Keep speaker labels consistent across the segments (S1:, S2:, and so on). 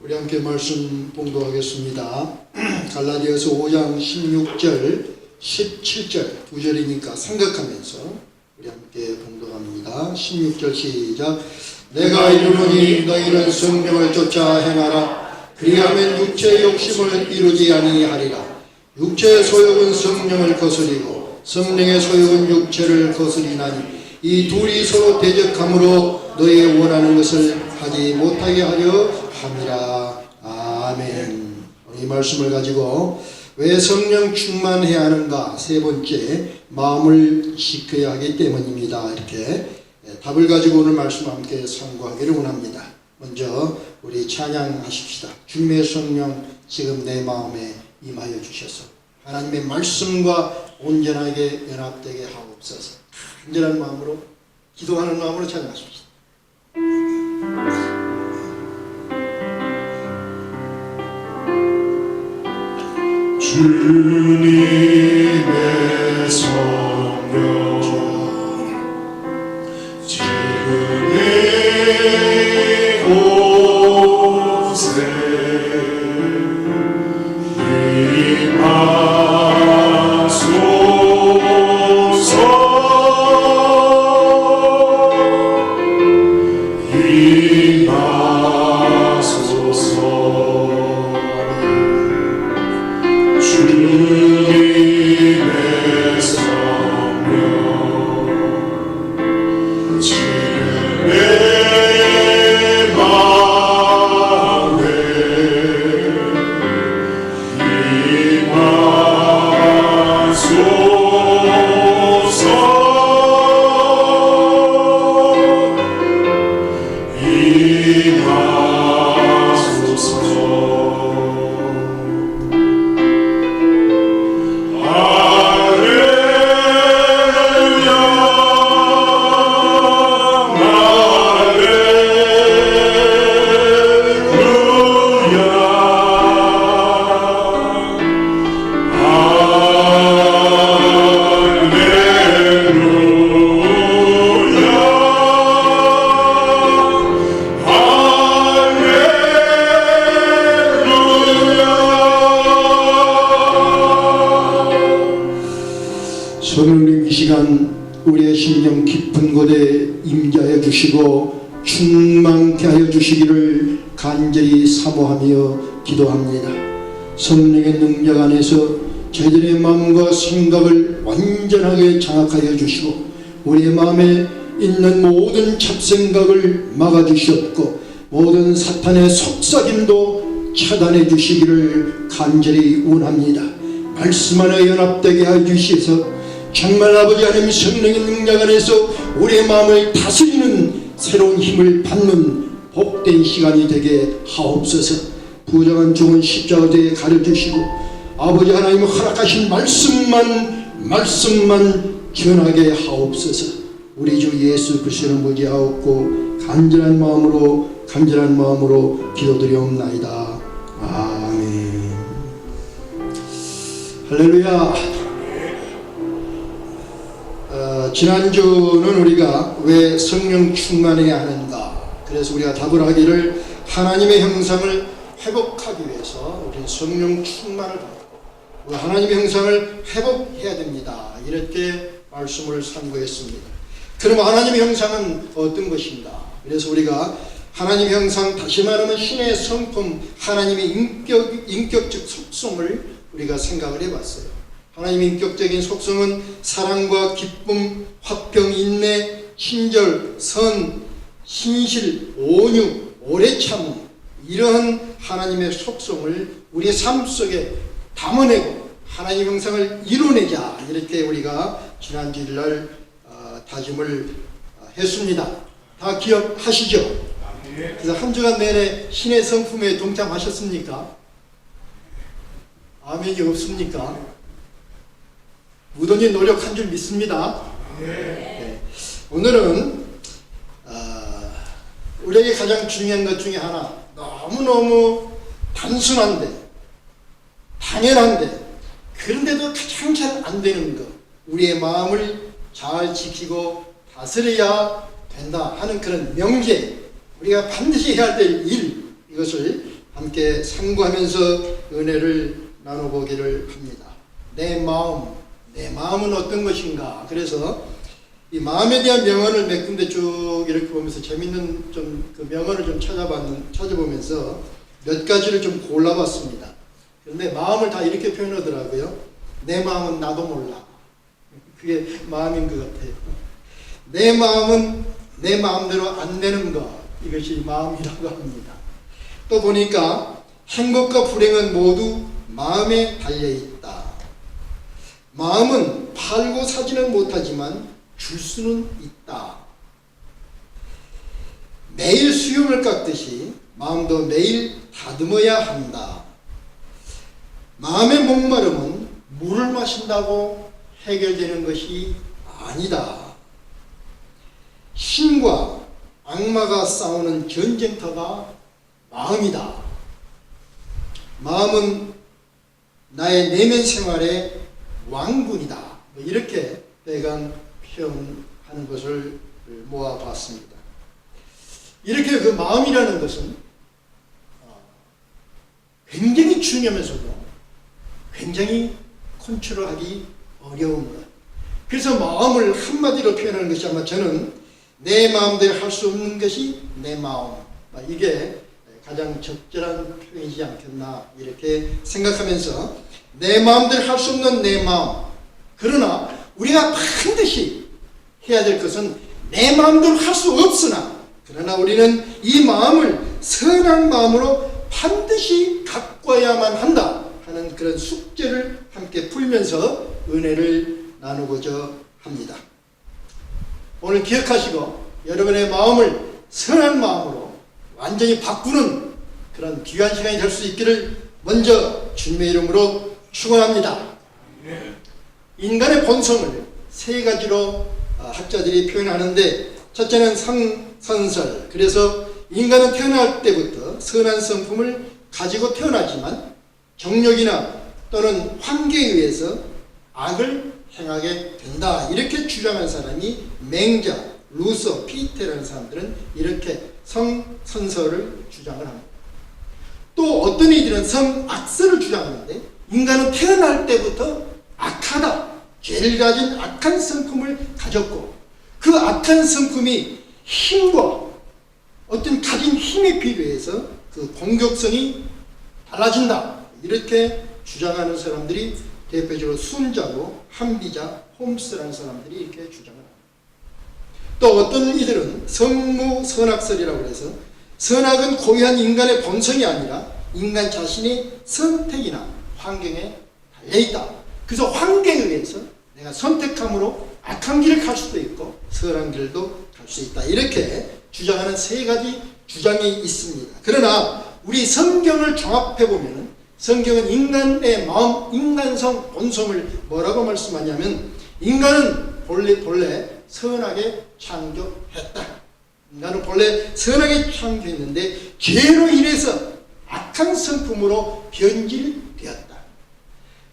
S1: 우리 함께 말씀 봉독하겠습니다. 갈라디아서 5장 16절, 17절 두 절이니까 생각하면서 우리 함께 봉독합니다. 16절 시작. 내가 이르노니 너희는 성령을 쫓아 행하라. 그리하면 육체의 욕심을 이루지 아니하리라. 육체의 소욕은 성령을 거스리고 성령의 소욕은 육체를 거스리나니 이 둘이 서로 대적함으로 너희 원하는 것을 하지 못하게 하려 함이라. 아멘. 이 말씀을 가지고 왜 성령 충만해야 하는가? 세 번째, 마음을 지켜야 하기 때문입니다. 이렇게 답을 가지고 오늘 말씀 함께 상고하기를 원합니다. 먼저 우리 찬양하십시다. 주님의 성령 지금 내 마음에 임하여 주셔서 하나님의 말씀과 온전하게 연합되게 하옵소서. 간절한 마음으로 기도하는 마음으로 찬양하십시다.
S2: 주님의 성령 지금 이곳에
S1: 성령님 이 시간 우리의 심령 깊은 곳에 임재하여 주시고 충만케 하여 주시기를 간절히 사모하며 기도합니다. 성령의 능력 안에서 저희들의 마음과 생각을 완전하게 장악하여 주시고 우리의 마음에 있는 모든 잡생각을 막아주시옵고 모든 사탄의 속삭임도 차단해 주시기를 간절히 원합니다. 말씀 안에 연합되게 하여 주시어서 정말 아버지 하나님 성령의 능력 안에서 우리의 마음을 다스리는 새로운 힘을 받는 복된 시간이 되게 하옵소서. 부정한 좋은 십자가대에 가려주시고 아버지 하나님 허락하신 말씀만 전하게 하옵소서. 우리 주 예수 그리스도를 무지하옵고 간절한 마음으로 기도드리옵나이다. 아멘. 할렐루야. 지난주는 우리가 왜 성령 충만해야 하는가, 그래서 우리가 답을 하기를 하나님의 형상을 회복하기 위해서 우리는 성령 충만을 받고 하나님의 형상을 회복해야 됩니다. 이렇게 말씀을 상고했습니다. 그럼 하나님의 형상은 어떤 것인가? 그래서 우리가 하나님의 형상, 다시 말하면 신의 성품, 하나님의 인격적 속성을 우리가 생각을 해봤어요. 하나님의 인격적인 속성은 사랑과 기쁨, 화평, 인내, 친절, 선, 신실, 온유, 오래 참음, 이러한 하나님의 속성을 우리의 삶 속에 담아내고 하나님의 형상을 이뤄내자, 이렇게 우리가 지난 주일날 다짐을 했습니다. 다 기억하시죠? 그래서 한 주간 내내 신의 성품에 동참하셨습니까? 아멘이 없습니까? 무던히 노력한 줄 믿습니다. 네. 오늘은 우리에게 가장 중요한 것 중에 하나, 너무너무 단순한데 당연한데 그런데도 가장 잘 안 되는 것, 우리의 마음을 잘 지키고 다스려야 된다 하는 그런 명제, 우리가 반드시 해야 될 일, 이것을 함께 상고하면서 은혜를 나눠보기를 합니다. 내 마음은 어떤 것인가? 그래서 이 마음에 대한 명언을 몇 군데 쭉 이렇게 보면서 재밌는 그 명언을 좀 찾아보면서 몇 가지를 좀 골라봤습니다. 그런데 마음을 다 이렇게 표현하더라고요. 내 마음은 나도 몰라. 그게 마음인 것 같아요. 내 마음은 내 마음대로 안 되는 것, 이것이 마음이라고 합니다. 또 보니까 행복과 불행은 모두 마음에 달려있다. 마음은 팔고 사지는 못하지만 줄 수는 있다. 매일 수염을 깎듯이 마음도 매일 다듬어야 한다. 마음의 목마름은 물을 마신다고 해결되는 것이 아니다. 신과 악마가 싸우는 전쟁터가 마음이다. 마음은 나의 내면 생활의 왕군이다. 이렇게 배간 표현하는 것을 모아봤습니다. 이렇게 그 마음이라는 것은 굉장히 중요하면서도 굉장히 컨트롤하기 어려운 것. 그래서 마음을 한마디로 표현하는 것이 아마 저는 내 마음대로 할 수 없는 것이 내 마음. 이게 가장 적절한 표현이지 않겠나 이렇게 생각하면서 내 마음대로 할 수 없는 내 마음. 그러나 우리가 반드시 해야 될 것은 내 마음대로 할 수 없으나 그러나 우리는 이 마음을 선한 마음으로 반드시 가꿔야만 한다 하는 그런 숙제를 함께 풀면서 은혜를 나누고자 합니다. 오늘 기억하시고 여러분의 마음을 선한 마음으로 완전히 바꾸는 그런 귀한 시간이 될 수 있기를 먼저 주님의 이름으로 축원합니다. 인간의 본성을 세 가지로 학자들이 표현하는데 첫째는 성선설. 그래서 인간은 태어날 때부터 선한 성품을 가지고 태어나지만 정력이나 또는 환경에 의해서 악을 행하게 된다. 이렇게 주장한 사람이 맹자, 루소, 피테라는 사람들은 이렇게 성선설을 주장을 합니다. 또 어떤 이들은 성악설을 주장하는데 인간은 태어날 때부터 악하다. 죄를 가진 악한 성품을 가졌고 그 악한 성품이 힘과 어떤 가진 힘에 비례해서 그 공격성이 달라진다. 이렇게 주장하는 사람들이 대표적으로 순자고 한비자, 홈스라는 사람들이 이렇게 주장을 합니다. 또 어떤 이들은 성무선악설이라고 해서 선악은 고유한 인간의 본성이 아니라 인간 자신의 선택이나 환경에 달려있다. 그래서 환경에 의해서 내가 선택함으로 악한 길을 갈 수도 있고 선한 길도 갈 수 있다. 이렇게 주장하는 세 가지 주장이 있습니다. 그러나 우리 성경을 종합해보면 성경은 인간의 마음, 인간성, 본성을 뭐라고 말씀하냐면 인간은 본래 선하게 창조했다. 인간은 본래 선하게 창조했는데 죄로 인해서 악한 성품으로 변질되었다.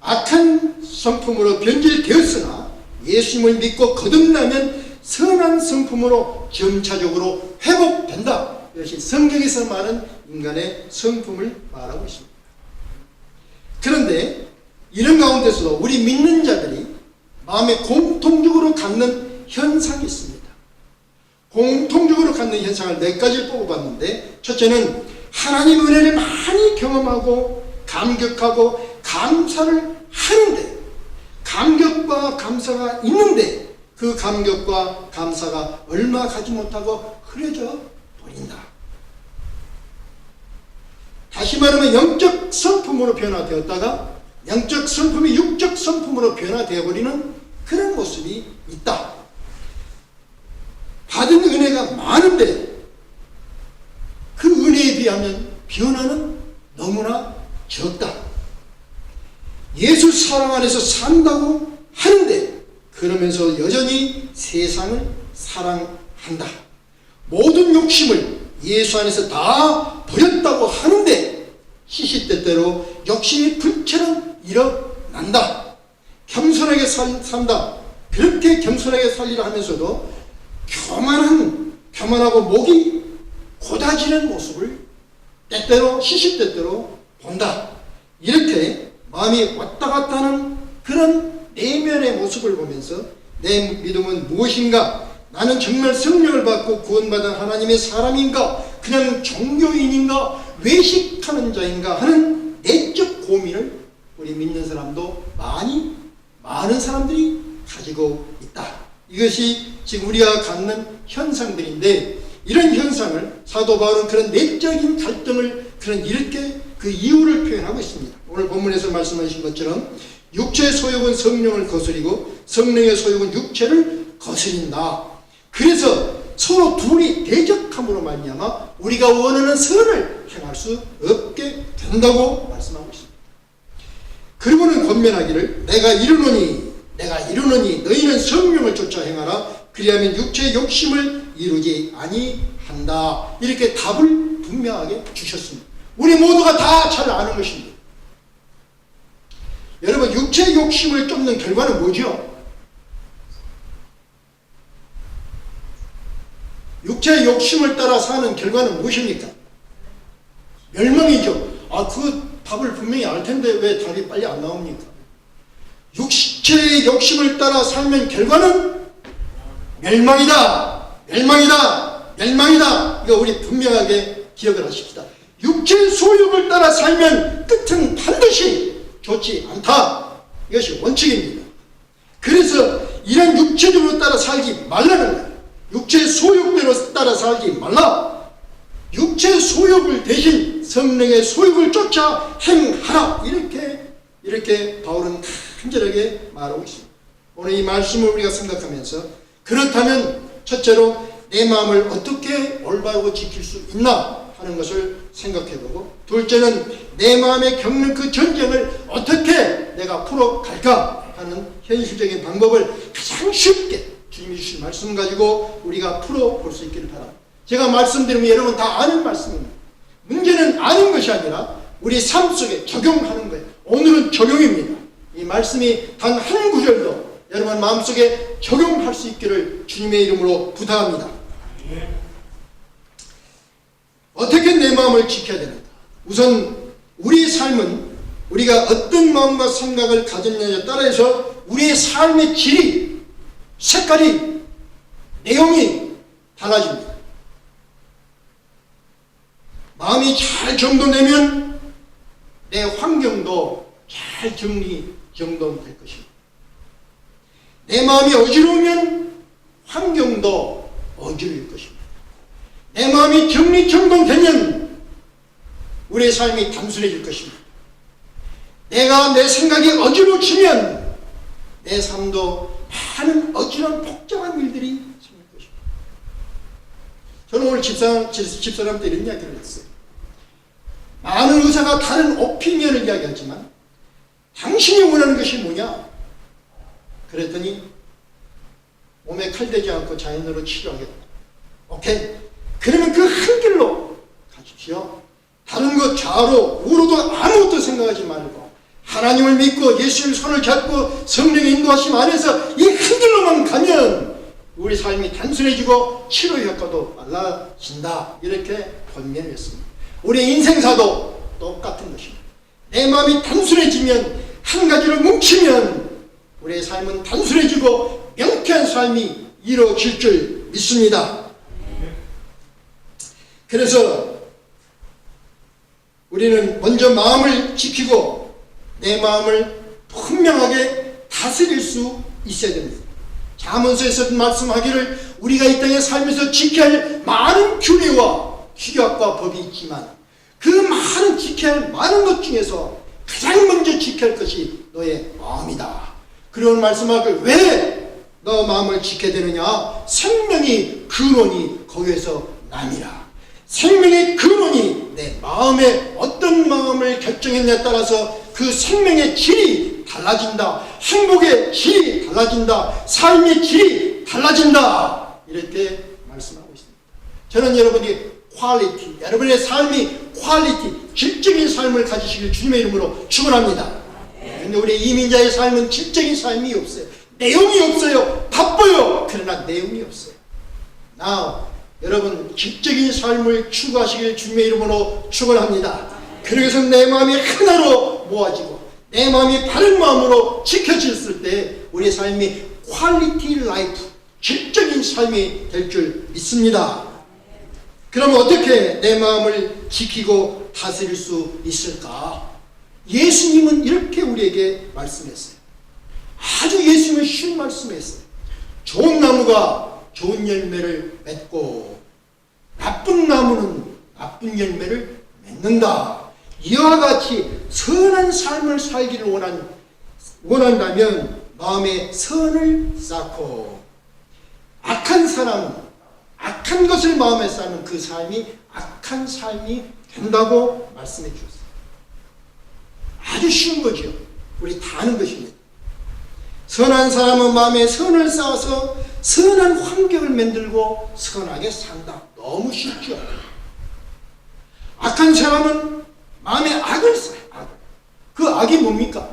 S1: 악한 성품으로 변질되었으나 예수님을 믿고 거듭나면 선한 성품으로 점차적으로 회복된다. 이것이 성경에서 말하는 인간의 성품을 말하고 있습니다. 그런데 이런 가운데서도 우리 믿는 자들이 마음에 공통적으로 갖는 현상이 있습니다. 공통적으로 갖는 현상을 네 가지를 뽑아봤는데 첫째는 하나님 은혜를 많이 경험하고 감격하고 감사를 하는데 감격과 감사가 있는데 그 감격과 감사가 얼마 가지 못하고 흐려져 버린다. 다시 말하면 영적 성품으로 변화되었다가 영적 성품이 육적 성품으로 변화되어 버리는 그런 모습이 있다. 받은 은혜가 많은데 그 은혜에 비하면 변화는 너무나 적다. 예수 사랑 안에서 산다고 하는데 그러면서 여전히 세상을 사랑한다. 모든 욕심을 예수 안에서 다 버렸다고 하는데 시시때때로 욕심이 불처럼 일어난다. 겸손하게 산다. 그렇게 겸손하게 살리라 하면서도 교만하고 목이 고다지는 모습을 때때로 시시때때로 본다. 이렇게 마음이 왔다 갔다 하는 그런 내면의 모습을 보면서 내 믿음은 무엇인가? 나는 정말 성령을 받고 구원받은 하나님의 사람인가? 그냥 종교인인가? 외식하는 자인가? 하는 내적 고민을 우리 믿는 사람도 많은 사람들이 가지고 있다. 이것이 지금 우리가 갖는 현상들인데, 이런 현상을 사도 바울은 그런 내적인 갈등을 이렇게 그 이유를 표현하고 있습니다. 오늘 본문에서 말씀하신 것처럼 육체의 소욕은 성령을 거스리고 성령의 소욕은 육체를 거스린다. 그래서 서로 둘이 대적함으로 말미암아 우리가 원하는 선을 행할 수 없게 된다고 말씀하고 있습니다. 그리고는 권면하기를 내가 이르노니 너희는 성령을 쫓아 행하라. 그리하면 육체의 욕심을 이루지 아니한다. 이렇게 답을 분명하게 주셨습니다. 우리 모두가 다 잘 아는 것입니다. 여러분, 육체의 욕심을 쫓는 결과는 뭐죠? 육체의 욕심을 따라 사는 결과는 무엇입니까? 멸망이죠. 그 답을 분명히 알 텐데 왜 답이 빨리 안 나옵니까? 육체의 욕심을 따라 살면 결과는 멸망이다. 이거 우리 분명하게 기억을 하십시다. 육체의 소욕을 따라 살면 끝은 반드시 좋지 않다. 이것이 원칙입니다. 그래서 이런 육체적으로 따라 살지 말라는 거예요. 육체의 소욕대로 따라 살지 말라. 육체의 소욕을 대신 성령의 소욕을 쫓아 행하라. 이렇게 바울은 간절하게 말하고 있습니다. 오늘 이 말씀을 우리가 생각하면서, 그렇다면 첫째로 내 마음을 어떻게 올바르고 지킬 수 있나 하는 것을 생각해보고, 둘째는 내 마음에 겪는 그 전쟁을 어떻게 내가 풀어갈까 하는 현실적인 방법을 가장 쉽게 주님이 주신 말씀 가지고 우리가 풀어볼 수 있기를 바랍니다. 제가 말씀드리면 여러분 다 아는 말씀입니다. 문제는 아는 것이 아니라 우리 삶 속에 적용하는 거예요. 오늘은 적용입니다. 이 말씀이 단 한 구절도 여러분 마음속에 적용할 수 있기를 주님의 이름으로 부탁합니다. 어떻게 내 마음을 지켜야 되는가? 우선 우리의 삶은 우리가 어떤 마음과 생각을 가졌느냐에 따라서 우리의 삶의 질이, 색깔이, 내용이 달라집니다. 마음이 잘 정돈되면 내 환경도 잘 정돈될 것입니다. 내 마음이 어지러우면 환경도 어지러울 것입니다. 내 마음이 정돈되면 우리의 삶이 단순해질 것입니다. 내 생각이 어지러워지면 내 삶도 많은 어지러운 복잡한 일들이 생길 것입니다. 저는 오늘 집사람한테 이런 이야기를 했어요. 많은 의사가 다른 오피니언을 이야기하지만 당신이 원하는 것이 뭐냐? 그랬더니 몸에 칼대지 않고 자연으로 치료하겠다. 오케이? 그러면 그 한 길로 가십시오. 다른 것 좌로 우로도 아무것도 생각하지 말고 하나님을 믿고 예수님 손을 잡고 성령의 인도하심 안에서 이 한 길로만 가면 우리 삶이 단순해지고 치료 효과도 빨라진다. 이렇게 권면을 했습니다. 우리 인생사도 똑같은 것입니다. 내 마음이 단순해지면, 한 가지로 뭉치면 우리의 삶은 단순해지고 명쾌한 삶이 이루어질 줄 믿습니다. 그래서 우리는 먼저 마음을 지키고 내 마음을 분명하게 다스릴 수 있어야 됩니다. 잠언서에서 말씀하기를 우리가 이 땅에 살면서 지켜야 할 많은 규례와 규약과 법이 있지만 그 많은 지켜야 할 많은 것 중에서 가장 먼저 지켜야 할 것이 너의 마음이다. 그런 말씀하기를 왜 너 마음을 지켜야 되느냐? 생명이 근원이 거기에서 남이라. 생명의 근원이 내 마음에 어떤 마음을 결정했냐에 따라서 그 생명의 질이 달라진다. 행복의 질이 달라진다. 삶의 질이 달라진다. 이렇게 말씀하고 있습니다. 저는 여러분이 퀄리티, 여러분의 삶이 퀄리티, 질적인 삶을 가지시길 주님의 이름으로 축원합니다. 그런데 우리 이민자의 삶은 질적인 삶이 없어요. 내용이 없어요. 바빠요. 그러나 내용이 없어요. Now, 여러분 기적인 삶을 추구하시길 주님의 이름으로 축원합니다. 그래서 내 마음이 하나로 모아지고 내 마음이 바른 마음으로 지켜졌을 때 우리의 삶이 퀄리티 라이프, 질적인 삶이 될 줄 믿습니다. 그럼 어떻게 내 마음을 지키고 다스릴 수 있을까? 예수님은 이렇게 우리에게 말씀했어요. 아주 예수님은 쉬운 말씀했어요. 좋은 나무가 좋은 열매를 맺고 나쁜 나무는 나쁜 열매를 맺는다. 이와 같이 선한 삶을 살기를 원한다면 마음에 선을 쌓고 악한 사람은 악한 것을 마음에 쌓는 그 삶이 악한 삶이 된다고 말씀해 주셨어요. 아주 쉬운 거죠. 우리 다 아는 것입니다. 선한 사람은 마음에 선을 쌓아서 선한 환경을 만들고 선하게 산다. 너무 쉽죠. 악한 사람은 마음에 악을 쌓아요. 그 악이 뭡니까?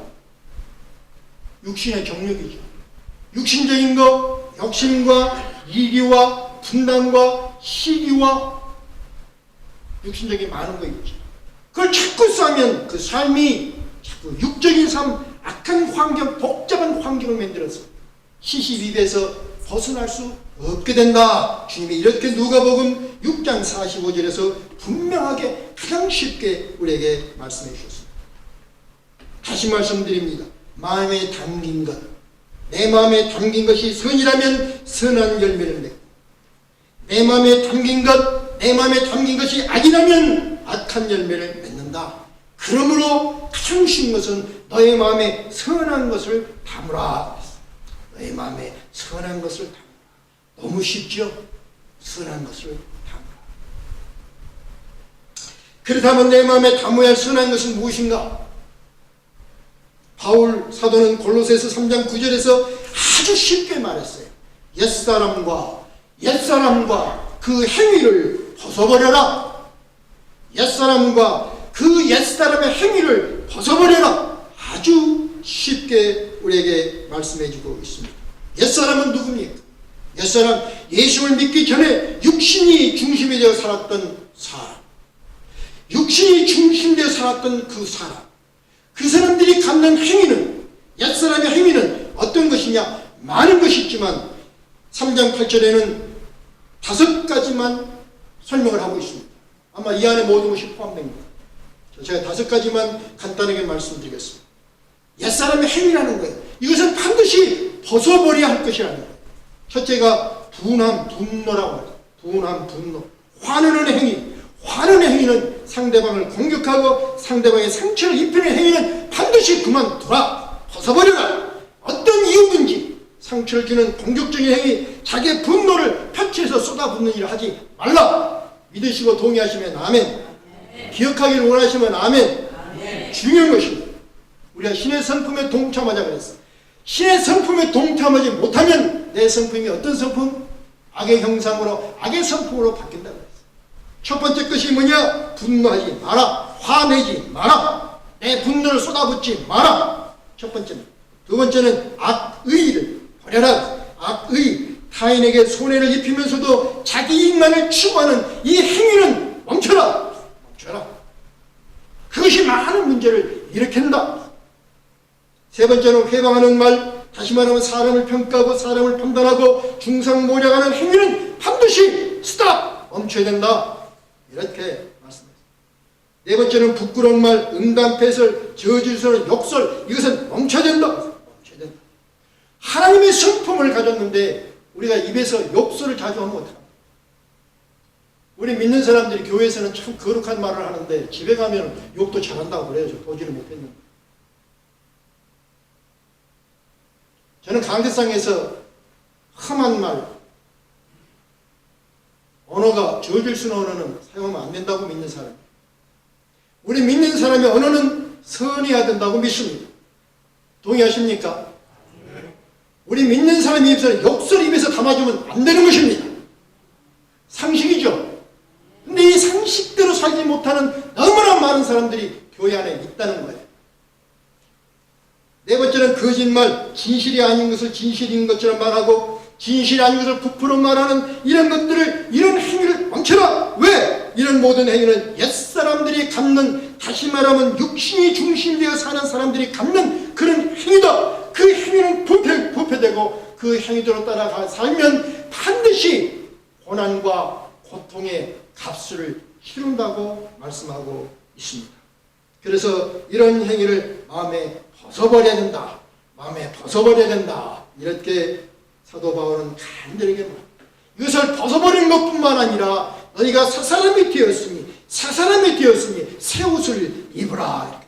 S1: 육신의 정욕이죠. 육신적인 것, 욕심과 이기와 분단과 시기와 육신적인 많은 거 있죠. 그걸 자꾸 쌓으면 그 삶이 자꾸 육적인 삶, 악한 환경, 복잡한 환경을 만들어서 시시비비에서 벗어날 수 없게 된다. 주님이 이렇게 누가복음 6장 45절에서 분명하게 가장 쉽게 우리에게 말씀해 주셨습니다. 다시 말씀드립니다. 마음에 담긴 것, 내 마음에 담긴 것이 선이라면 선한 열매를 맺고 내 마음에 담긴 것, 내 마음에 담긴 것이 악이라면 악한 열매를 맺는다. 그러므로 가장 쉬운 것은 너의 마음에 선한 것을 담으라. 너의 마음에 선한 것을 담으라. 너무 쉽죠? 선한 것을 담으라. 그렇다면 내 마음에 담아야 할 선한 것은 무엇인가? 바울 사도는 골로새서 3장 9절에서 아주 쉽게 말했어요. 옛사람과 그 행위를 벗어버려라. 옛사람과 그 옛사람의 행위를 벗어버려라. 아주 쉽게 우리에게 말씀해주고 있습니다. 옛사람은 누굽니까? 옛사람, 예수를 믿기 전에 육신이 중심이 되어 살았던 사람, 육신이 중심되어 살았던 그 사람, 그 사람들이 갖는 행위는, 옛사람의 행위는 어떤 것이냐? 많은 것이 있지만 3장 8절에는 5가지만 설명을 하고 있습니다. 아마 이 안에 모든 것이 포함됩니다. 제가 5가지만 간단하게 말씀드리겠습니다. 옛사람의 행위라는 거예요. 이것은 반드시 벗어버려야 할 것이라는 거예요. 첫째가 분함, 분노라고 합니다. 분함, 분노. 화내는 행위. 화내는 행위는 상대방을 공격하고 상대방의 상처를 입히는 행위는 반드시 그만두라. 벗어버려라. 어떤 이유든지 상처를 주는 공격적인 행위, 자기의 분노를 표치해서 쏟아붓는 일을 하지 말라. 믿으시고 동의하시면 아멘. 기억하기를 원하시면 아멘. 중요한 것입니다. 우리가 신의 성품에 동참하자 그랬어요. 신의 성품에 동참하지 못하면 내 성품이 어떤 성품? 악의 형상으로, 악의 성품으로 바뀐다고 그랬어요. 첫 번째 것이 뭐냐? 분노하지 마라. 화내지 마라. 내 분노를 쏟아붓지 마라. 첫 번째는. 두 번째는 악의를 버려라. 악의, 타인에게 손해를 입히면서도 자기 이익만을 추구하는 이 행위는 멈춰라. 멈춰라. 그것이 많은 문제를 일으킨다. 세 번째는 회방하는 말, 다시 말하면 사람을 평가하고 사람을 판단하고 중상모략하는 행위는 반드시 스탑! 멈춰야 된다. 이렇게 말씀했습니다. 네 번째는 부끄러운 말, 음담패설, 저질서는 욕설, 이것은 멈춰야 된다. 멈춰야 된다. 하나님의 성품을 가졌는데 우리가 입에서 욕설을 자주 하면 어떡합니까? 우리 믿는 사람들이 교회에서는 참 거룩한 말을 하는데 집에 가면 욕도 잘한다고 그래요. 저 보지를 못했는데. 저는 강대상에서 험한 말, 언어가 저질 수 있는 언어는 사용하면 안 된다고 믿는 사람. 우리 믿는 사람의 언어는 선해야 된다고 믿습니다. 동의하십니까? 우리 믿는 사람의 입에서 욕설 입에서 담아주면 안 되는 것입니다. 상식이죠. 근데 이 상식대로 살지 못하는 너무나 많은 사람들이 교회 안에 있다는 거예요. 네 번째는 거짓말, 진실이 아닌 것을 진실인 것처럼 말하고 진실이 아닌 것을 부풀어 말하는 이런 것들을, 이런 행위를 멈춰라. 왜? 이런 모든 행위는 옛사람들이 갖는, 다시 말하면 육신이 중심되어 사는 사람들이 갖는 그런 행위다. 그 행위는 부패되고 그 행위대로 따라가 살면 반드시 고난과 고통의 값을 치른다고 말씀하고 있습니다. 그래서 이런 행위를 마음에 벗어버려야 된다. 마음에 벗어버려야 된다. 이렇게 사도 바울은 간절하게 말합니다. 이것을 벗어버리는 것뿐만 아니라 너희가 새 사람이 되었으니 새 옷을 입으라.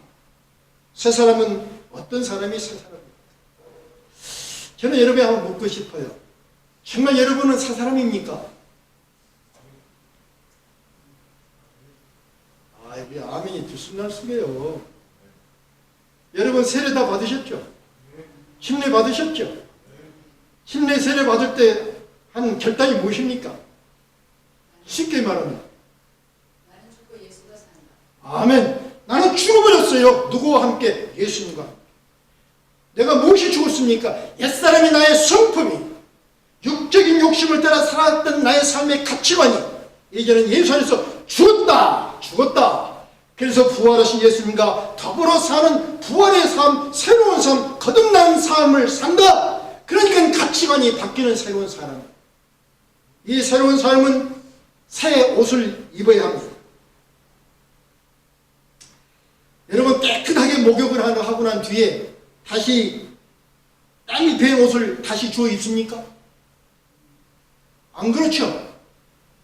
S1: 새 사람은 어떤 사람이 새 사람입니까? 저는 여러분이 한번 묻고 싶어요. 정말 여러분은 새 사람입니까? 우리 아멘이 들쑥날쑥해요. 여러분 세례 다 받으셨죠? 침례 받으셨죠? 침례 세례 받을 때 한 결단이 무엇입니까? 쉽게 말하면
S3: 나는 죽고 예수가 산다.
S1: 아멘. 나는 죽어버렸어요. 누구와 함께? 예수님과. 내가 무엇이 죽었습니까? 옛사람이 나의 성품이, 육적인 욕심을 따라 살았던 나의 삶의 가치관이 이제는 예수 안에서 죽었다. 그래서 부활하신 예수님과 더불어 사는 부활의 삶, 새로운 삶, 거듭난 삶을 산다. 그러니까 가치관이 바뀌는 새로운 사람. 이 새로운 삶은 새 옷을 입어야 합니다. 여러분 깨끗하게 목욕을 하고 난 뒤에 다시 땀이 배인 옷을 다시 주워 입습니까? 안 그렇죠?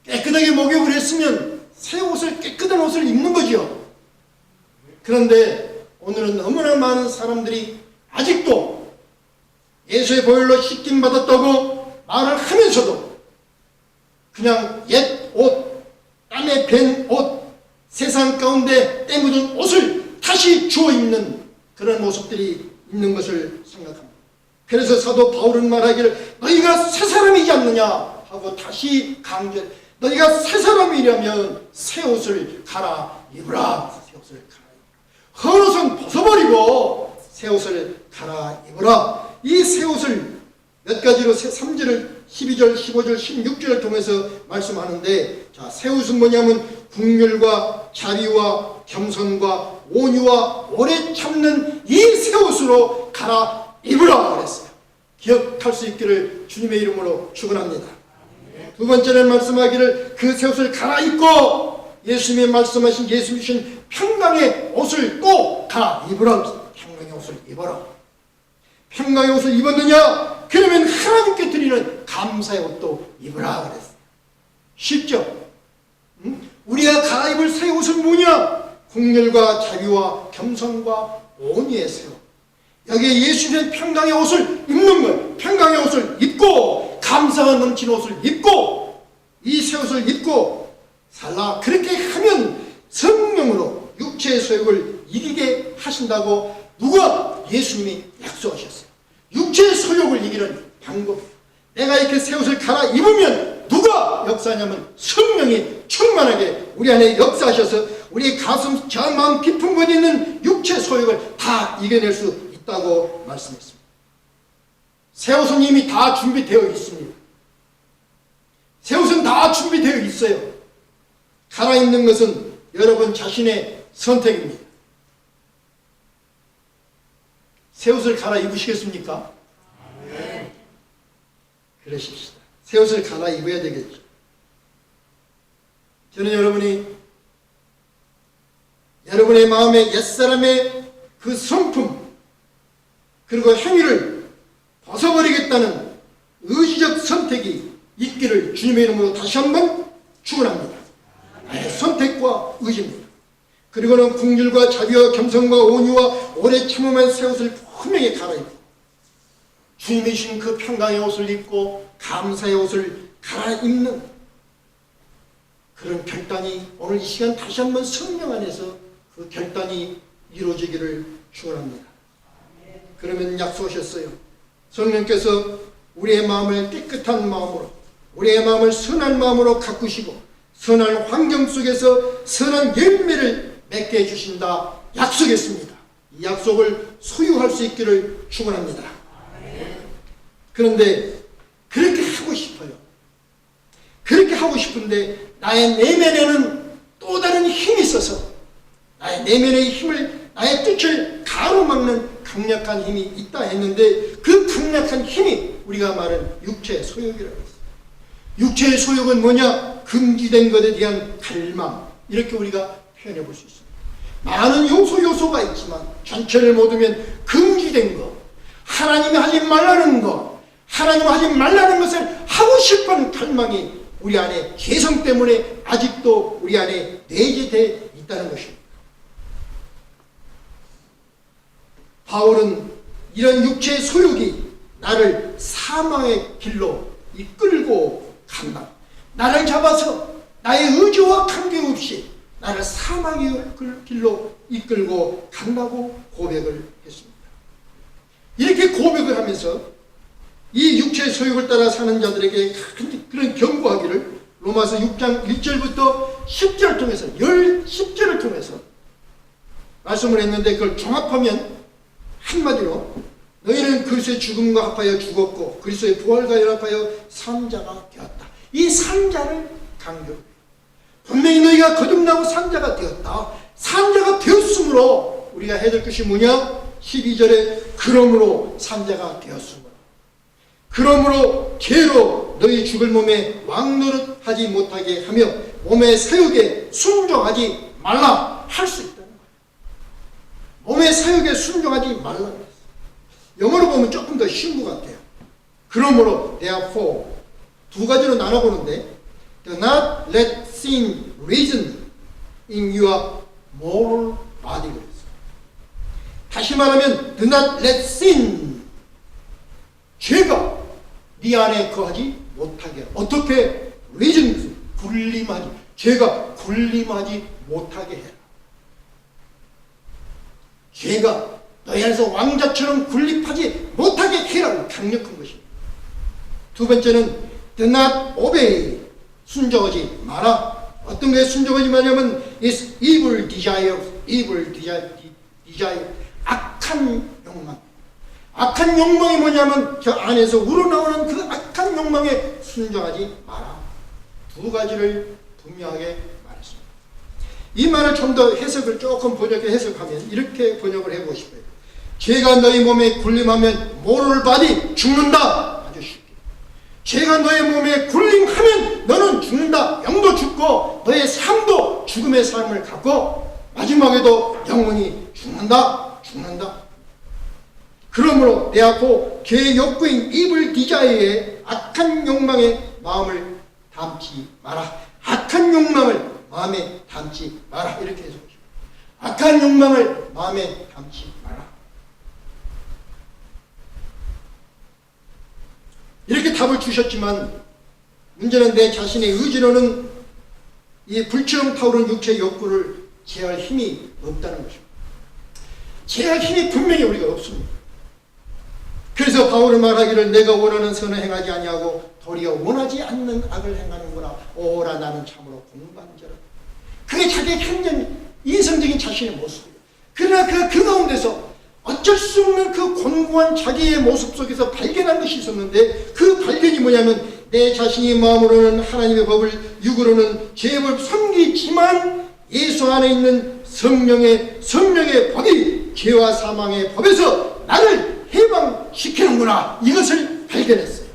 S1: 깨끗하게 목욕을 했으면 새 옷을, 깨끗한 옷을 입는 거죠. 그런데 오늘은 너무나 많은 사람들이 아직도 예수의 보혈로 씻김 받았다고 말을 하면서도 그냥 옛 옷, 땀에 밴 옷, 세상 가운데 때 묻은 옷을 다시 주워 입는 그런 모습들이 있는 것을 생각합니다. 그래서 사도 바울은 말하기를 너희가 새 사람이지 않느냐 하고 다시 강조해. 너희가 새 사람이려면 새 옷을 갈아입으라. 새 옷을 갈아입으라. 헛옷은 벗어버리고 새 옷을 갈아입으라. 이 새 옷을 몇 가지로 3절을 12절, 15절, 16절을 통해서 말씀하는데, 자, 새 옷은 뭐냐면 긍휼과 자비와 겸손과 온유와 오래 참는 이 새 옷으로 갈아입으라 그랬어요. 기억할 수 있기를 주님의 이름으로 축원합니다. 두 번째는 말씀하기를 그 새 옷을 갈아입고 예수님이 말씀하신, 예수님이 주신 평강의 옷을 또 갈아입으라. 평강의 옷을 입어라. 평강의 옷을 입었느냐? 그러면 하나님께 드리는 감사의 옷도 입으라 그랬어요. 쉽죠? 응? 우리가 갈아입을 새 옷은 뭐냐? 긍휼과 자비와 겸손과 온유의 새 옷. 여기에 예수님의 평강의 옷을 입는 거예요. 평강의 옷을 입고 감사가 넘치는 옷을 입고 이 새 옷을 입고 살라. 그렇게 하면 성령으로 육체의 소욕을 이기게 하신다고 누가? 예수님이 약속하셨어요. 육체의 소욕을 이기는 방법. 내가 이렇게 새 옷을 갈아입으면 누가 역사하냐면 성령이 충만하게 우리 안에 역사하셔서 우리 가슴 저 마음 깊은 곳에 있는 육체 소욕을 다 이겨낼 수 있다고 말씀했습니다. 새 옷은 이미 다 준비되어 있습니다. 새 옷은 다 준비되어 있어요. 갈아입는 것은 여러분 자신의 선택입니다. 새 옷을 갈아입으시겠습니까? 네. 그러십시다. 새 옷을 갈아입어야 되겠죠. 저는 여러분의 마음에 옛사람의 그 성품 그리고 행위를 벗어버리겠다는 의지적 선택이 있기를 주님의 이름으로 다시 한번 축원합니다. 선택과 의지입니다. 그리고는 긍휼과 자비와 겸손과 온유와 오래 참음한 새 옷을 분명히 갈아입고 주님이 주신 그 평강의 옷을 입고 감사의 옷을 갈아입는 그런 결단이 오늘 이 시간 다시 한번 성령 안에서 그 결단이 이루어지기를 축원합니다. 그러면 약속하셨어요. 성령께서 우리의 마음을 깨끗한 마음으로, 우리의 마음을 선한 마음으로 가꾸시고 선한 환경 속에서 선한 열매를 맺게 해주신다 약속했습니다. 이 약속을 소유할 수 있기를 축원합니다. 그런데
S4: 그렇게 하고 싶어요. 그렇게 하고 싶은데 나의 내면에는 또 다른 힘이 있어서 나의 내면의 힘을, 나의 뜻을 가로막는 강력한 힘이 있다 했는데 그 강력한 힘이 우리가 말하는 육체의 소욕이라고 했어요. 육체의 소욕은 뭐냐? 금지된 것에 대한 갈망, 이렇게 우리가 표현해 볼 수 있습니다. 많은 요소가 있지만 전체를 모두면 금지된 것, 하나님이 하지 말라는 것, 하나님 하지 말라는 것을 하고 싶은 갈망이 우리 안에 개성 때문에 아직도 우리 안에 내재되어 있다는 것입니다. 바울은 이런 육체의 소욕이 나를 사망의 길로 이끌고 간다. 나를 잡아서 나의 의지와 관계없이 나를 사망의 길로 이끌고 간다고 고백을 했습니다. 이렇게 고백을 하면서 이 육체의 소욕을 따라 사는 자들에게 그런 경고하기를 로마서 6장 1절부터 10절을 통해서 10절을 통해서 말씀을 했는데 그걸 종합하면 한마디로 너희는 그리스도의 죽음과 합하여 죽었고 그리스도의 부활과 연합하여 산자가 되었다. 이 산자를 강조해요. 분명히 너희가 거듭나고 산자가 되었다. 산자가 되었으므로 우리가 해야 될 것이 뭐냐? 12절에 그러므로 산자가 되었으므로 그러므로 죄로 너희 죽을 몸에 왕노릇하지 못하게 하며 몸의 사욕에 순종하지 말라 할 수 있다는 거예요. 몸의 사욕에 순종하지 말라. 영어로 보면 조금 더 쉬운 것 같아요. 그러므로 therefore 두 가지로 나눠보는데 do not let sin reason in your moral body 그랬어요. 다시 말하면 do not let sin 죄가 네 안에 거하지 못하게 어떻게 reason 군림하지 죄가 군림하지 못하게 해라. 죄가 너희 안에서 왕자처럼 군림하지 못하게 해라고 강력한 것입니다. 두 번째는 do not obey 순종하지 마라. 어떤 거에 순종하지 마냐면 is evil desire 악한 욕망. 악한 욕망이 뭐냐면 저 안에서 우러나오는 그 악한 욕망에 순종하지 마라. 두 가지를 분명하게 말했습니다. 이 말을 좀 더 해석을 조금 번역해 해석하면 이렇게 번역을 해보고 싶어요. 죄가 너희 몸에 군림하면 모럴 바디 죽는다. 아주 쉽게. 죄가 너의 몸에 군림하면 너는 죽는다. 영도 죽고 너의 삶도 죽음의 삶을 갖고 마지막에도 영원히 죽는다. 그러므로 내 앞으로 죄의 욕구인 이블 디자이어의 악한 욕망에 마음을 담지 마라. 악한 욕망을 마음에 담지 마라. 이렇게 해서 악한 욕망을 마음에 담지 마라. 이렇게 답을 주셨지만 문제는 내 자신의 의지로는 이 불처럼 타오르는 육체의 욕구를 제할 힘이 없다는 것입니다. 제할 힘이 분명히 우리가 없습니다. 그래서 바울은 말하기를 내가 원하는 선을 행하지 아니하고 도리어 원하지 않는 악을 행하는구나. 오라 나는 참으로 공부한 자라. 그게 자기의 현재 이성적인 자신의 모습이에요. 그러나 그 가운데서 어쩔 수 없는 그 곤고한 자기의 모습 속에서 발견한 것이 있었는데 그 발견이 뭐냐면 내 자신이 마음으로는 하나님의 법을 육으로는 죄의 법을 섬기지만 예수 안에 있는 성령의 법이 죄와 사망의 법에서 나를 해방시키는구나. 이것을 발견했어요.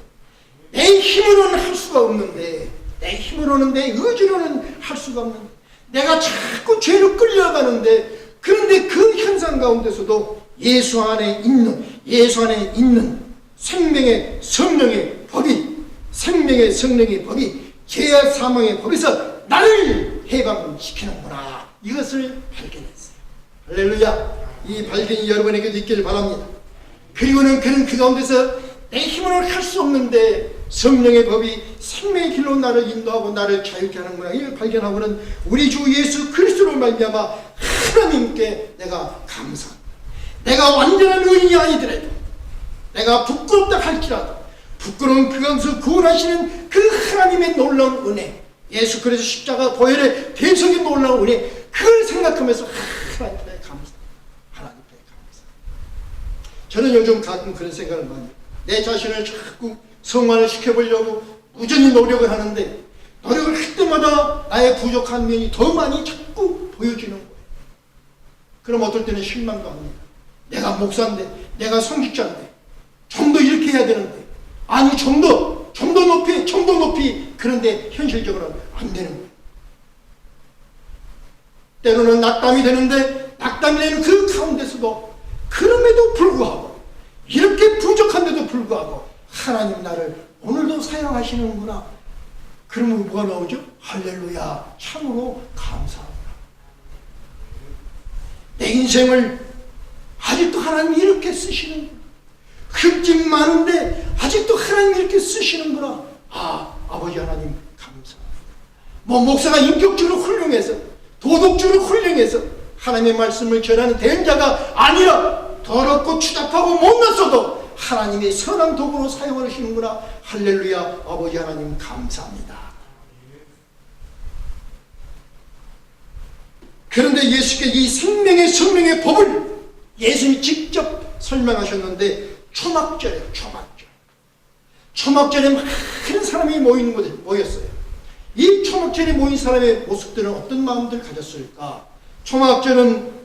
S4: 내 힘으로는 할 수가 없는데 내 힘으로는 내 의지로는 할 수가 없는데 내가 자꾸 죄로 끌려가는데 그런데 그 현상 가운데서도 예수 안에 있는 생명의 성령의 법이 죄와 사망의 법에서 나를 해방시키는구나. 이것을 발견했어요. 할렐루야. 이 발견이 여러분에게도 있기를 바랍니다. 그리고는 그는 그 가운데서 내 힘으로는 할 수 없는데 성령의 법이 생명의 길로 나를 인도하고 나를 자유케 하는구나. 이걸 발견하고는 우리 주 예수 그리스도로 말미암아 하나님께 내가 감사합니다. 내가 완전한 의인이 아니더라도 내가 부끄럽다 할지라도 부끄러운 그 가운데서 구원하시는 그 하나님의 놀라운 은혜, 예수 그리스도 십자가 보혈의 대속의 놀라운 은혜, 그걸 생각하면서 하나님께 감사. 저는 요즘 가끔 그런 생각을 많이 해요. 내 자신을 자꾸 성화를 시켜보려고 무전히 노력을 하는데 노력을 할 때마다 나의 부족한 면이 더 많이 자꾸 보여지는 거예요. 그럼 어떨 때는 실망도 합니다. 내가 목사인데, 내가 성직자인데, 좀 더 이렇게 해야 되는데, 아니 좀 더 높이. 그런데 현실적으로는 안 되는 거예요. 때로는 낙담이 되는데, 낙담이 되는 그 가운데서도 그럼에도 불구하고, 이렇게 부족한데도 불구하고 하나님 나를 오늘도 사용하시는구나. 그러면 뭐가 나오죠? 할렐루야, 참으로 감사합니다. 내 인생을 아직도 하나님이 이렇게 쓰시는구나. 흠집 많은데 아직도 하나님이 이렇게 쓰시는구나. 아버지 하나님 감사합니다. 목사가 인격적으로 훌륭해서, 도덕적으로 훌륭해서 하나님의 말씀을 전하는 대행자가 아니라 더럽고 추잡하고 못났어도 하나님의 선한 도구로 사용하시는구나. 할렐루야, 아버지 하나님 감사합니다. 그런데 예수께서 이 생명의 성령의 법을 예수님이 직접 설명하셨는데 초막절이에요. 초막절에 많은 사람이 모였어요. 이 초막절에 모인 사람의 모습들은 어떤 마음들을 가졌을까? 초막절은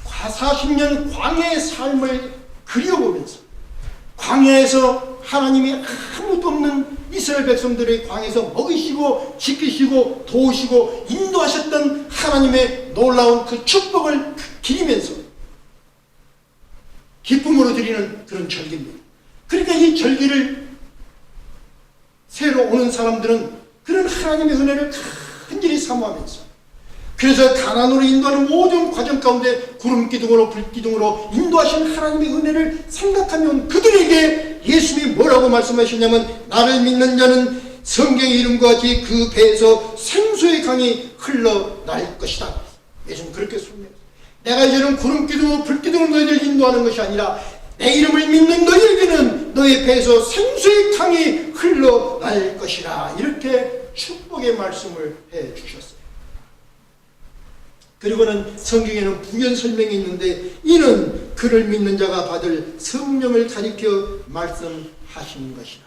S4: 40년 광야의 삶을 그려보면서 광야에서 하나님이 아무도 없는 이스라엘 백성들의 광야에서 먹이시고 지키시고 도우시고 인도하셨던 하나님의 놀라운 그 축복을 기리면서 기쁨으로 드리는 그런 절기입니다. 그러니까 이 절기를 새로 오는 사람들은 그런 하나님의 은혜를 간절히 사모하면서, 그래서 가나안으로 인도하는 모든 과정 가운데 구름기둥으로 불기둥으로 인도하신 하나님의 은혜를 생각하면 그들에게 예수님이 뭐라고 말씀하시냐면, 나를 믿는 자는 성경의 이름과 같이 그 배에서 생수의 강이 흘러날 것이다. 예수님 그렇게 설명했어요. 내가 이제는 구름기둥으로 불기둥으로 너희를 인도하는 것이 아니라 내 이름을 믿는 너희에게는 너희 배에서 생수의 강이 흘러날 것이라. 이렇게 축복의 말씀을 해 주셨어요. 그리고는 성경에는 부연 설명이 있는데, 이는 그를 믿는 자가 받을 성령을 가리켜 말씀하신 것이라.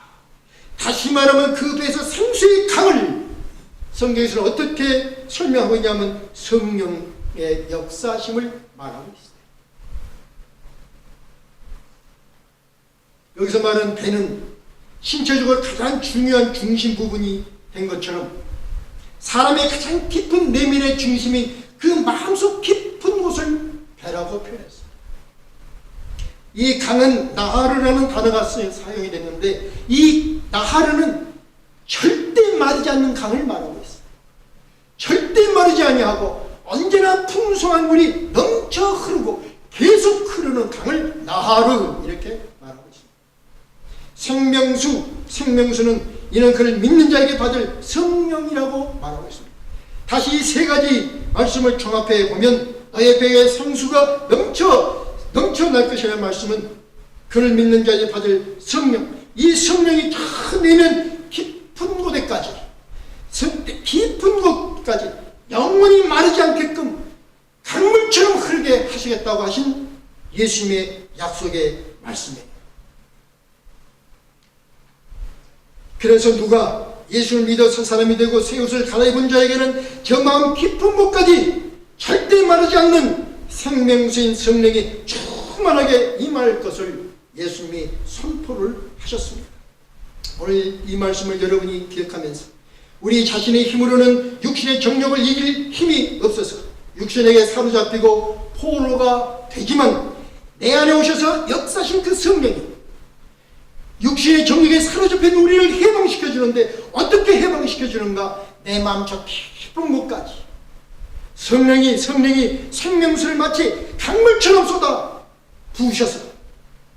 S4: 다시 말하면 그 배에서 생수의 강을 성경에서는 어떻게 설명하고 있냐면 성령의 역사심을 말하고 있어요. 여기서 말하는 배는 신체적으로 가장 중요한 중심 부분이 된 것처럼 사람의 가장 깊은 내면의 중심이 그 마음속 깊은 곳을 배라고 표현했어요. 이 강은 나하르라는 단어가 사용이 됐는데, 이 나하르는 절대 마르지 않는 강을 말하고 있어요. 절대 마르지 아니하고 언제나 풍성한 물이 넘쳐 흐르고 계속 흐르는 강을 나하르 이렇게 말하고 있습니다. 생명수는 이는 그를 믿는 자에게 받을 성령이라고 말하고 있습니다. 다시 이 세 가지 말씀을 종합해 보면 너의 배에 생수가 넘쳐날 것이라는 말씀은 그를 믿는 자에게 받을 성령, 이 성령이 저 내면 깊은 곳까지 영원히 마르지 않게끔 강물처럼 흐르게 하시겠다고 하신 예수님의 약속의 말씀이에요. 그래서 누가 예수를 믿어서 사람이 되고 새 옷을 갈아입은 자에게는 저 마음 깊은 곳까지 절대 마르지 않는 생명수인 성령이 충만하게 임할 것을 예수님이 선포를 하셨습니다. 오늘 이 말씀을 여러분이 기억하면서 우리 자신의 힘으로는 육신의 정욕을 이길 힘이 없어서 육신에게 사로잡히고 포로가 되지만 내 안에 오셔서 역사신 그 성령이 육신의 정욕에 사로잡힌 우리를 해방시켜주는데, 어떻게 해방시켜주는가? 내 마음 저 깊은 곳까지 성령이 생명수를 마치 강물처럼 쏟아 부으셔서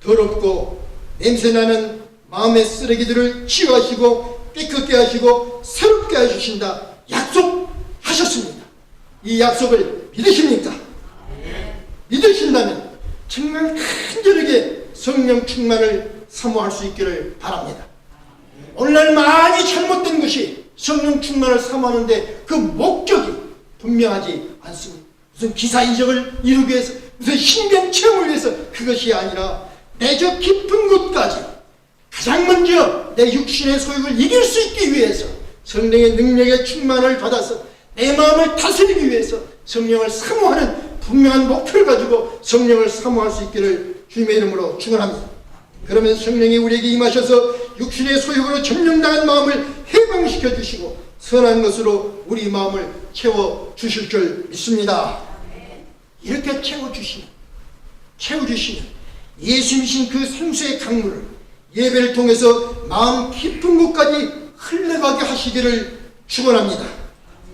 S4: 더럽고 냄새나는 마음의 쓰레기들을 치유하시고 깨끗게 하시고 새롭게 해주신다 약속하셨습니다. 이 약속을 믿으십니까? 믿으신다면 정말 간절하게 성령 충만을 사모할 수 있기를 바랍니다. 오늘날 많이 잘못된 것이 성령 충만을 사모하는데 그 목적이 분명하지 않습니다. 무슨 기사 이적을 이루기 위해서, 무슨 신비한 체험을 위해서, 그것이 아니라 내 저 깊은 곳까지 가장 먼저 내 육신의 소욕을 이길 수 있기 위해서 성령의 능력의 충만을 받아서 내 마음을 다스리기 위해서 성령을 사모하는 분명한 목표를 가지고 성령을 사모할 수 있기를 주님의 이름으로 축원합니다. 그러면서 성령이 우리에게 임하셔서 육신의 소욕으로 점령당한 마음을 해방시켜 주시고 선한 것으로 우리 마음을 채워 주실 줄 믿습니다. 이렇게 채워주시면 예수님이신 그 생수의 강물을 예배를 통해서 마음 깊은 곳까지 흘러가게 하시기를 축원합니다.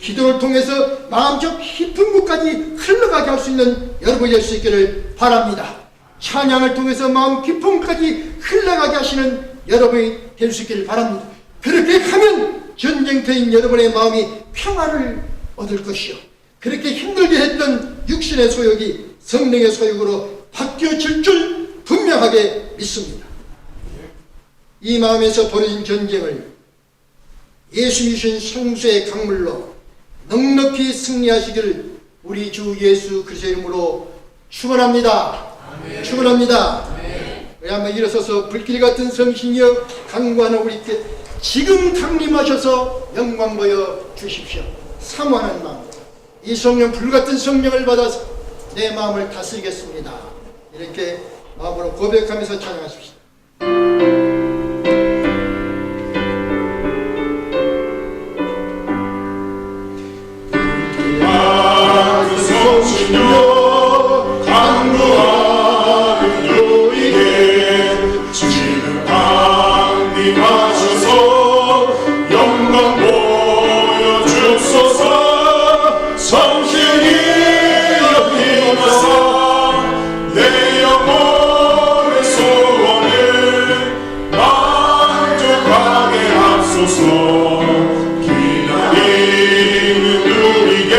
S4: 기도를 통해서 마음 저 깊은 곳까지 흘러가게 할 수 있는 여러분이 될 수 있기를 바랍니다. 찬양을 통해서 마음 깊은 곳까지 흘러가게 하시는 여러분이 될 수 있기를 바랍니다. 그렇게 하면 전쟁터인 여러분의 마음이 평화를 얻을 것이요, 그렇게 힘들게 했던 육신의 소욕이 성령의 소욕으로 바뀌어질 줄 분명하게 믿습니다. 이 마음에서 벌어진 전쟁을 예수이신 생수의 강물로 넉넉히 승리하시기를 우리 주 예수 그리스도의 이름으로 축원합니다. 축원합니다. 우리 한번 일어서서 불길 같은 성신이여 강구하는 우리께 지금 강림하셔서 영광 보여 주십시오. 사모하는 마음, 이 성령 불같은 성령을 받아서 내 마음을 다스리겠습니다. 이렇게 마음으로 고백하면서 찬양하십시오.
S2: 성신여 강구하는 너희에게 지금 강림하셔서 영광 보여주소서. 성신이여 임하사 내 영혼의 소원을 만족하게 하소서. 기다리는 우리에게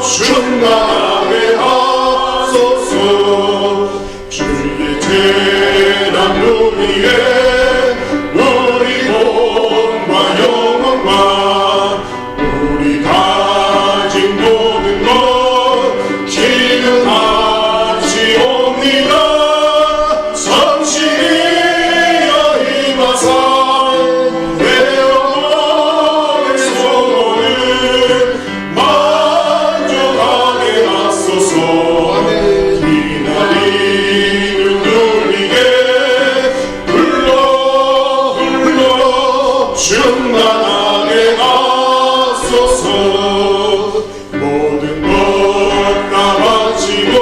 S2: 충만하게 하소서. 주의 재단 우리의 우리 몸과 영혼과 우리 가진 모든 것 지금 하시옵니다. 성신이여 임하사 내 영혼의 소원을 만족하게 하소서. 기다리는 우리에게 불러 충만하게 하소서. 모든 것 다 바치고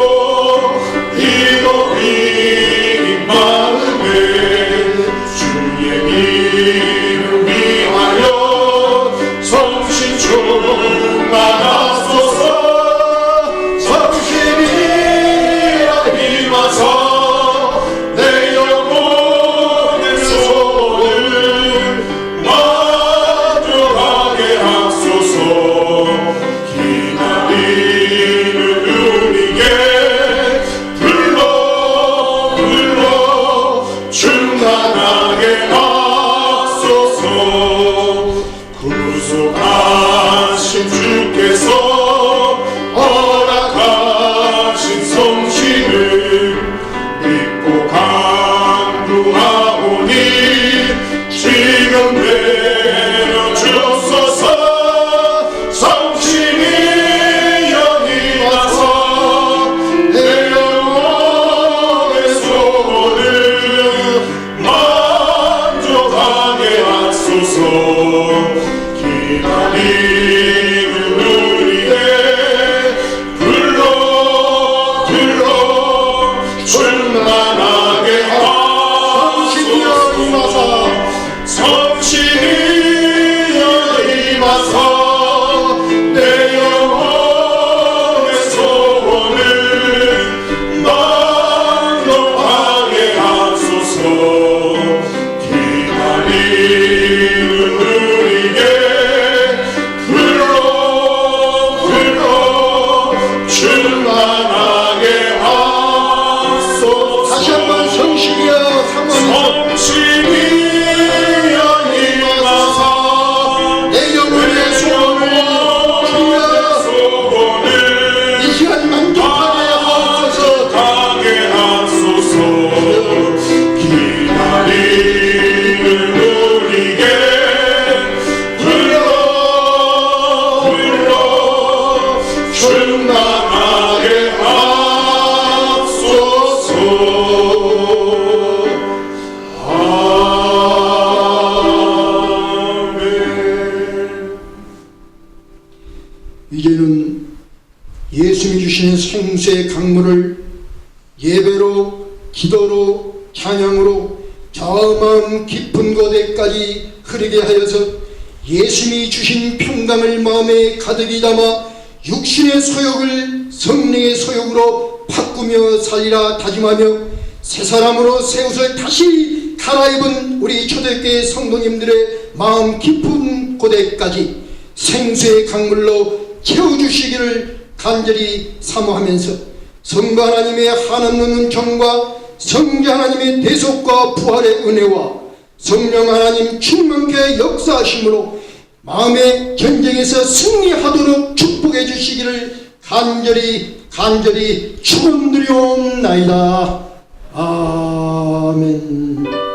S2: 이거 빈 마음에 주의 이름 위하여 성신 충만하소서. 성신이여 임하사 내 영혼의 소원을 만족하게 하소서. 기다리는 우리에게 불러 충만하게 하소서. 구속하신 주께서 허락하신 성신을 믿고 강구하오니 지금 내려주소서. 성신이여 임하사 내 영혼의 소원을 만족하게 하소서. 기다리는 우리의 충만하게 하소서. 아멘.
S1: 이제는 예수님이 주시는 생수의 강물을 예배로, 기도로, 찬양으로 저 마음 깊은 곳에까지 흐르게 하여서 예수님이 주신 평강을 마음에 가득히 담아 육신의 소욕을 성령의 소욕으로 바꾸며 살리라 다짐하며 새 사람으로 새 옷을 다시 갈아입은 우리 초대교회 성도님들의 마음 깊은 곳에까지 생수의 강물로 채워주시기를 간절히 사모하면서 성부 하나님의 한없는 은총과 성자 하나님의 대속과 부활의 은혜와 성령 하나님 충만케 역사하심으로 마음의 전쟁에서 승리하도록 축복해 주시기를 간절히 축원드리옵나이다. 아멘.